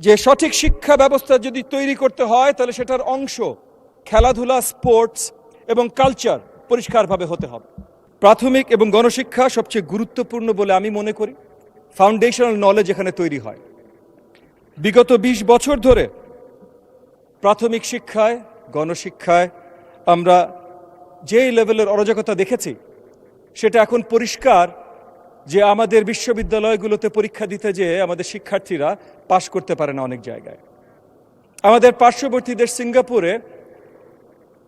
যে সঠিক শিক্ষা ব্যবস্থা যদি তৈরি করতে হয় তাহলে সেটার অংশ খেলাধুলা, স্পোর্টস এবং কালচার পরিষ্কারভাবে হতে হবে। প্রাথমিক এবং গণশিক্ষা সবচেয়ে গুরুত্বপূর্ণ বলে আমি মনে করি। ফাউন্ডেশনাল নলেজ এখানে তৈরি হয়। বিগত ২০ বছর ধরে প্রাথমিক শিক্ষায়, গণশিক্ষায় আমরা যেই লেভেলের অরাজকতা দেখেছি সেটা এখন পরিষ্কার যে আমাদের বিশ্ববিদ্যালয়গুলোতে পরীক্ষা দিতে যেয়ে আমাদের শিক্ষার্থীরা পাশ করতে পারে না অনেক জায়গায়। আমাদের পার্শ্ববর্তী দেশ সিঙ্গাপুরে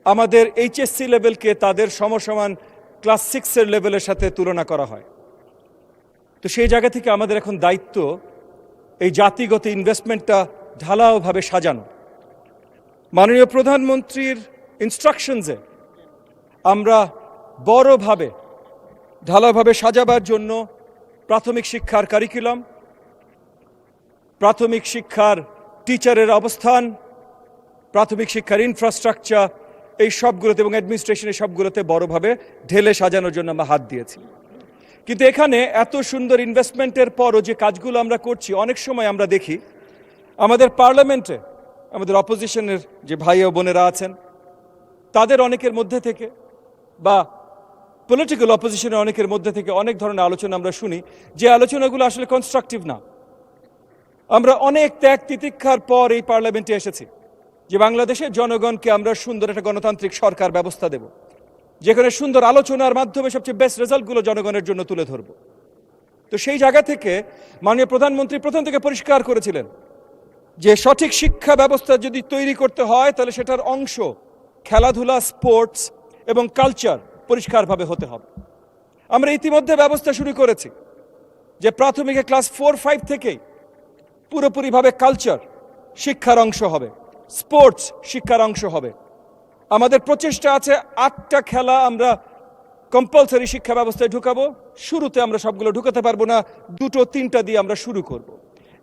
আমাদের এইচএসসি লেভেলকে তাদের সমসমান ক্লাস 6-এর লেভেলের সাথে তুলনা করা হয়। তো সেই জায়গা থেকে আমাদের এখন দায়িত্ব এই জাতিগত ইনভেস্টমেন্টটা ঢালাওভাবে সাজানো। মাননীয় প্রধানমন্ত্রীর ইনস্ট্রাকশনসে আমরা বড়ভাবে ঢালাওভাবে সাজাবার জন্য প্রাথমিক শিক্ষার কারিকুলাম, প্রাথমিক শিক্ষার টিচারের অবস্থান, প্রাথমিক শিক্ষার ইনফ্রাস্ট্রাকচার, এই সবগুলোতে এবং অ্যাডমিনিস্ট্রেশনের সবগুলোতে বড়ভাবে ঢেলে সাজানোর জন্য আমরা হাত দিয়েছি। কিন্তু এখানে এত সুন্দর ইনভেস্টমেন্টের পরও যে কাজগুলো আমরা করছি, অনেক সময় আমরা দেখি আমাদের পার্লামেন্টে আমাদের অপোজিশনের যে ভাই ও বোনেরা আছেন তাদের অনেকের মধ্যে থেকে বা পলিটিক্যাল অপোজিশনের অনেকের মধ্যে থেকে অনেক ধরনের আলোচনা আমরা শুনি, যে আলোচনাগুলো আসলে কনস্ট্রাকটিভ না। আমরা অনেক ত্যাগ তিতিক্ষার পর এই পার্লামেন্টে এসেছি যে বাংলাদেশের জনগণকে আমরা সুন্দর একটা গণতান্ত্রিক সরকার ব্যবস্থা দেব, যেখানে সুন্দর আলোচনার মাধ্যমে সবচেয়ে বেস্ট রেজাল্টগুলো জনগণের জন্য তুলে ধরব। তো সেই জায়গা থেকে মাননীয় প্রধানমন্ত্রী প্রথম থেকে পরিষ্কার করেছিলেন যে সঠিক শিক্ষা ব্যবস্থা যদি তৈরি করতে হয় তাহলে সেটার অংশ খেলাধুলা, স্পোর্টস এবং কালচার পরিষ্কারভাবে হতে হবে। আমরা ইতিমধ্যে ব্যবস্থা শুরু করেছি যে প্রাথমিকে ক্লাস 4-5 থেকেই পুরোপুরিভাবে কালচার শিক্ষার অংশ হবে, স্পোর্টস শিক্ষার অংশ হবে। আমাদের প্রচেষ্টা আছে 8টা খেলা আমরা কম্পালসারি শিক্ষা ব্যবস্থায় ঢুকাবো। শুরুতে আমরা সবগুলো ঢুকাতে পারবো না, 2-3টা দিয়ে আমরা শুরু করব।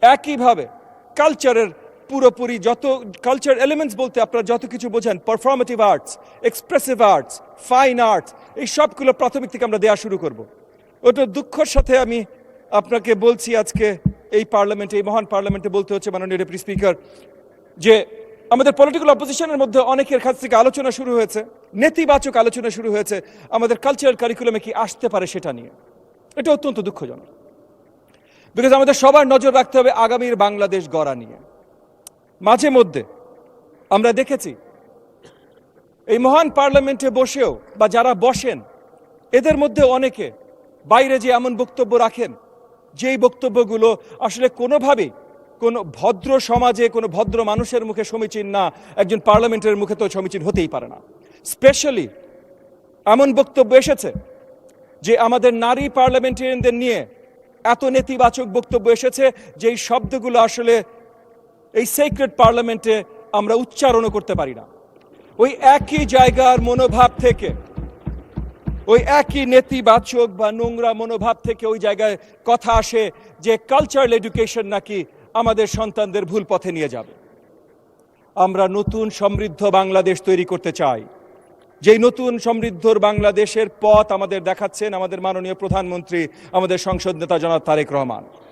একইভাবে কালচারের পুরোপুরি যত কালচার এলিমেন্টস বলতে আপনারা যত কিছু বোঝেন, পারফর্মেটিভ arts, expressive arts, fine arts, এই সবগুলো প্রাথমিক থেকে আমরা দেওয়া শুরু করব। ওটা দুঃখের সাথে আমি আপনাকে বলছি, আজকে এই পার্লামেন্টে, এই মহান পার্লামেন্টে বলতে হচ্ছে মাননীয় ডেপুটি স্পিকার, যে আমাদের পলিটিক্যাল অপোজিশনের মধ্যে অনেকের কাছ থেকে আলোচনা শুরু হয়েছে, নেতিবাচক আলোচনা শুরু হয়েছে আমাদের কালচারাল কারিকুলামে কি আসতে পারে সেটা নিয়ে। এটা অত্যন্ত দুঃখজনক, বিকজ আমাদের সবার নজর রাখতে হবে আগামীর বাংলাদেশ গড়া নিয়ে। মাঝে মধ্যে আমরা দেখেছি এই মহান পার্লামেন্টে বসেও বা যারা বসেন এদের মধ্যে অনেকে বাইরে যে এমন বক্তব্য রাখেন যেই বক্তব্যগুলো আসলে কোনোভাবেই কোনো ভদ্র সমাজে, কোনো ভদ্র মানুষের মুখে সমীচীন না, একজন পার্লামেন্টের মুখে তো সমীচীন হতেই পারে না। স্পেশালি এমন বক্তব্য এসেছে যে আমাদের নারী পার্লামেন্টারিয়ানদের নিয়ে এত নেতিবাচক বক্তব্য এসেছে যে এই শব্দগুলো আসলে এই সেক্রেট পার্লামেন্টে আমরা উচ্চারণও করতে পারি না। ওই একই জায়গার মনোভাব থেকে, ওই একই নেতিবাচক বা নোংরা মনোভাব থেকে ওই জায়গায় কথা আসে যে কালচারাল এডুকেশন নাকি আমাদের সন্তানদের ভুল পথে নিয়ে যাবে। আমরা নতুন সমৃদ্ধ বাংলাদেশ তৈরি করতে চাই, যেই নতুন সমৃদ্ধর বাংলাদেশের পথ আমাদের দেখাচ্ছেন আমাদের মাননীয় প্রধানমন্ত্রী, আমাদের সংসদ নেতা জনাব তারেক রহমান।